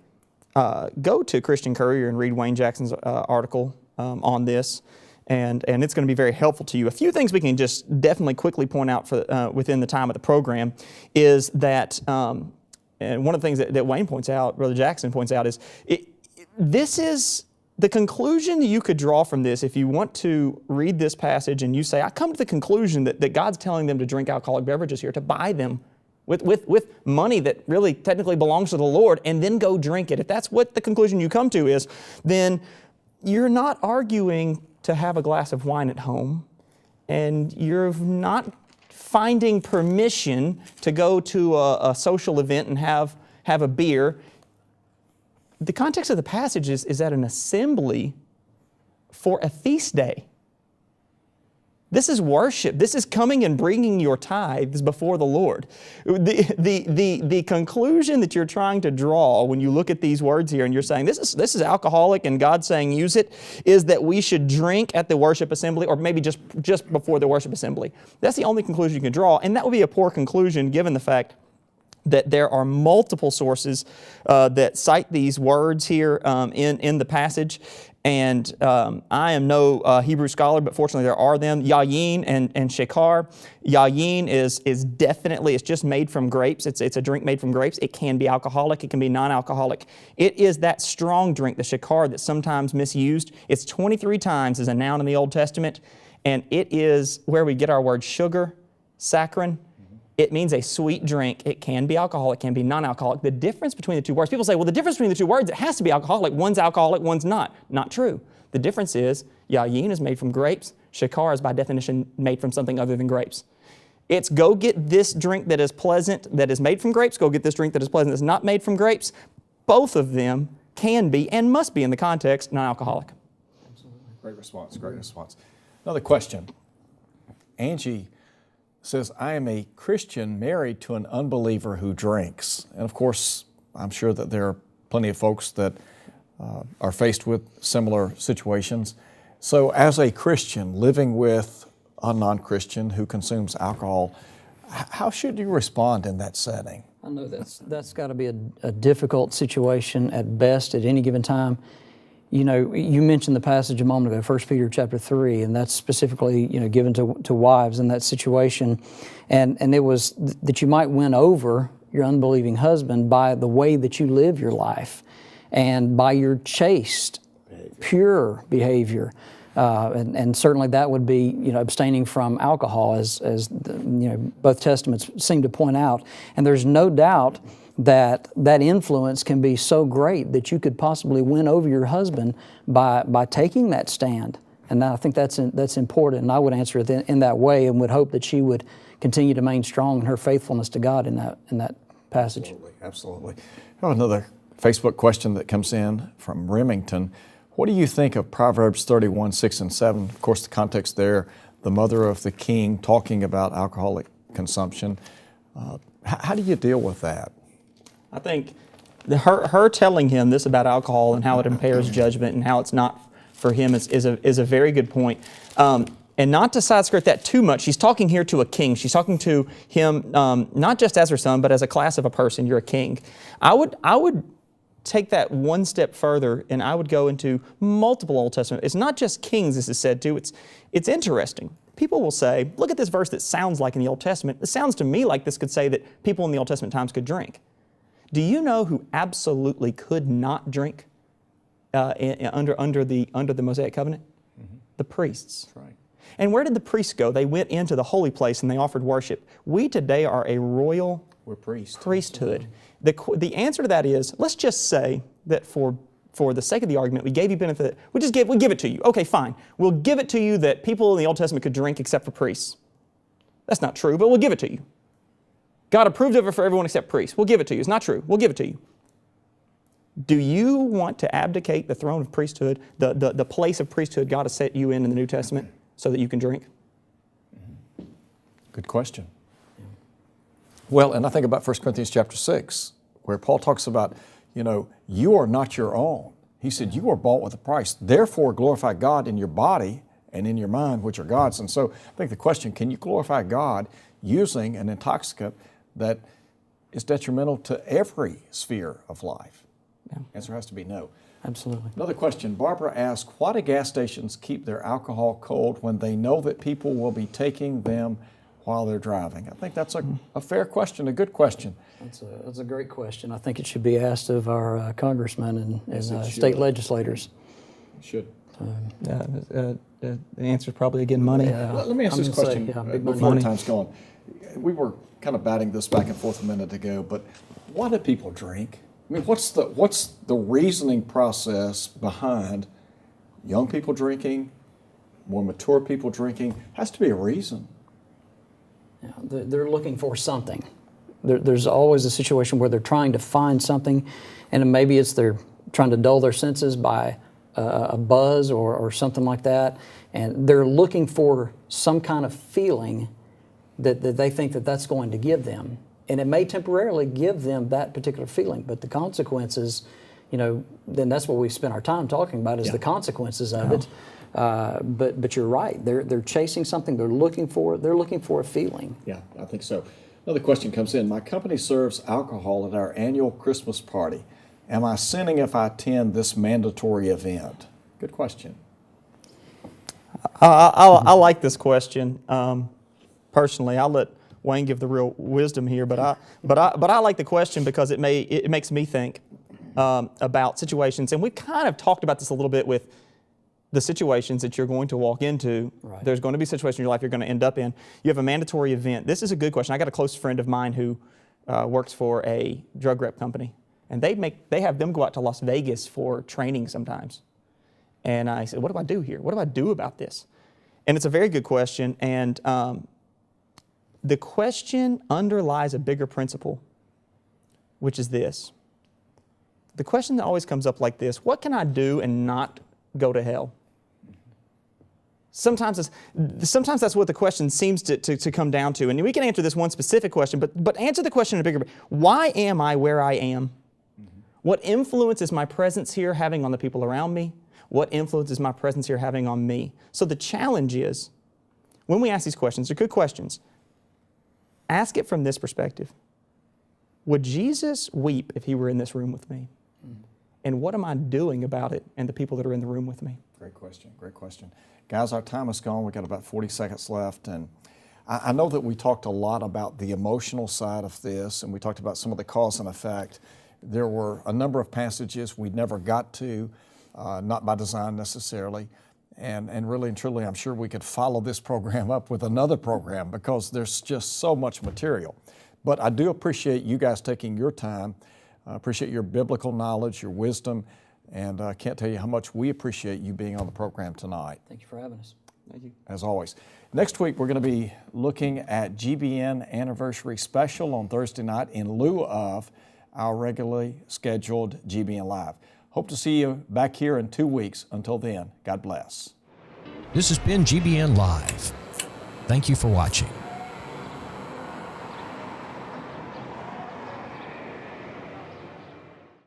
go to Christian Courier and read Wayne Jackson's article on this, and it's going to be very helpful to you. A few things we can just definitely quickly point out for within the time of the program is that, and one of the things that Wayne points out, Brother Jackson points out, is this is the conclusion that you could draw from this if you want to read this passage and you say, I come to the conclusion that God's telling them to drink alcoholic beverages here, to buy them with money that really technically belongs to the Lord, and then go drink it. If that's what the conclusion you come to is, then you're not arguing to have a glass of wine at home, and you're not finding permission to go to a social event and have a beer. The context of the passage is at an assembly for a feast day. This is worship. This is coming and bringing your tithes before the Lord. The conclusion that you're trying to draw when you look at these words here and you're saying this is alcoholic and God's saying use it, is that we should drink at the worship assembly, or maybe just before the worship assembly. That's the only conclusion you can draw, and that would be a poor conclusion given the fact that there are multiple sources that cite these words here in the passage. And I am no Hebrew scholar, but fortunately there are them. Yayin and shekar. Yayin is definitely, it's just made from grapes. It's a drink made from grapes. It can be alcoholic. It can be non-alcoholic. It is that strong drink, the shekar, that's sometimes misused. It's 23 times as a noun in the Old Testament. And it is where we get our word sugar, saccharin. It means a sweet drink. It can be alcoholic, can be non-alcoholic. The difference between the two words, people say, well, the difference between the two words, it has to be alcoholic. One's alcoholic, one's not. Not true. The difference is, yayin is made from grapes. Shekar is by definition made from something other than grapes. It's go get this drink that is pleasant, that is made from grapes. Go get this drink that is pleasant, that is not made from grapes. Both of them can be and must be in the context non-alcoholic. Absolutely. Great response, great response. Another question. Angie says, I am a Christian married to an unbeliever who drinks. And of course, I'm sure that there are plenty of folks that are faced with similar situations. So as a Christian living with a non-Christian who consumes alcohol, how should you respond in that setting? I know that's got to be a difficult situation at best at any given time. You know, you mentioned the passage a moment ago, 1 Peter chapter 3, and that's specifically, given to wives in that situation. And it was that you might win over your unbelieving husband by the way that you live your life and by your chaste, pure behavior. And certainly that would be, abstaining from alcohol, as both testaments seem to point out. And there's no doubt that influence can be so great that you could possibly win over your husband by taking that stand. And I think that's important. And I would answer it in that way, and would hope that she would continue to remain strong in her faithfulness to God in that passage. Absolutely. Oh, another Facebook question that comes in from Remington. What do you think of Proverbs 31, 6 and 7? Of course, the context there, the mother of the king talking about alcoholic consumption. How do you deal with that? I think her telling him this about alcohol and how it impairs judgment and how it's not for him is a very good point. And not to side skirt that too much, she's talking here to a king. She's talking to him not just as her son, but as a class of a person. You're a king. I would take that one step further, and I would go into multiple Old Testament. It's not just kings this is said to. It's interesting. People will say, look at this verse that sounds like in the Old Testament. It sounds to me like this could say that people in the Old Testament times could drink. Do you know who absolutely could not drink under the Mosaic covenant? Mm-hmm. The priests. That's right. And where did the priests go? They went into the holy place and they offered worship. We today are a royal priesthood. The answer to that is, let's just say that for the sake of the argument, we gave you benefit. We give it to you. Okay, fine. We'll give it to you that people in the Old Testament could drink except for priests. That's not true, but we'll give it to you. God approved of it for everyone except priests. We'll give it to you. It's not true. We'll give it to you. Do you want to abdicate the throne of priesthood, the place of priesthood God has set you in the New Testament so that you can drink? Good question. Well, and I think about 1 Corinthians chapter 6, where Paul talks about, you are not your own. He said, you are bought with a price. Therefore, glorify God in your body and in your mind, which are God's. And so I think the question, can you glorify God using an intoxicant that is detrimental to every sphere of life? Yeah. Answer has to be no. Absolutely. Another question, Barbara asked, why do gas stations keep their alcohol cold when they know that people will be taking them while they're driving? I think that's a fair question, a good question. That's a great question. I think it should be asked of our congressmen and state legislators. It should. The answer is probably, again, money. Yeah. Let me ask this question before time's gone. We were kind of batting this back and forth a minute ago, but why do people drink? I mean, what's the reasoning process behind young people drinking, more mature people drinking? Has to be a reason. Yeah, they're looking for something. There's always a situation where they're trying to find something, and maybe it's they're trying to dull their senses by a buzz or something like that, and they're looking for some kind of feeling that they think that's going to give them. And it may temporarily give them that particular feeling, but the consequences, then that's what we spend our time talking about is the consequences of it. But you're right. They're chasing something. They're looking for a feeling. Yeah, I think so. Another question comes in. My company serves alcohol at our annual Christmas party. Am I sinning if I attend this mandatory event? Good question. I like this question. Personally, I'll let Wayne give the real wisdom here, but I like the question because it makes me think about situations, and we've kind of talked about this a little bit with the situations that you're going to walk into. Right. There's going to be situations in your life you're going to end up in. You have a mandatory event. This is a good question. I got a close friend of mine who works for a drug rep company, and they have them go out to Las Vegas for training sometimes. And I said, what do I do here? What do I do about this? And it's a very good question, and the question underlies a bigger principle, which is this. The question that always comes up like this: what can I do and not go to hell? Sometimes that's what the question seems to come down to. And we can answer this one specific question, but answer the question in a bigger way. Why am I where I am? What influence is my presence here having on the people around me? What influence is my presence here having on me? So the challenge is, when we ask these questions, they're good questions, ask it from this perspective. Would Jesus weep if he were in this room with me? And what am I doing about it and the people that are in the room with me? Great question, great question. Guys, our time is gone. We've got about 40 seconds left. And I know that we talked a lot about the emotional side of this, and we talked about some of the cause and effect. There were a number of passages we never got to, not by design necessarily. And really and truly, I'm sure we could follow this program up with another program because there's just so much material. But I do appreciate you guys taking your time. I appreciate your biblical knowledge, your wisdom, and I can't tell you how much we appreciate you being on the program tonight. Thank you for having us. Thank you. As always. Next week, we're going to be looking at GBN Anniversary Special on Thursday night in lieu of our regularly scheduled GBN Live. Hope to see you back here in 2 weeks. Until then, God bless. This has been GBN Live. Thank you for watching.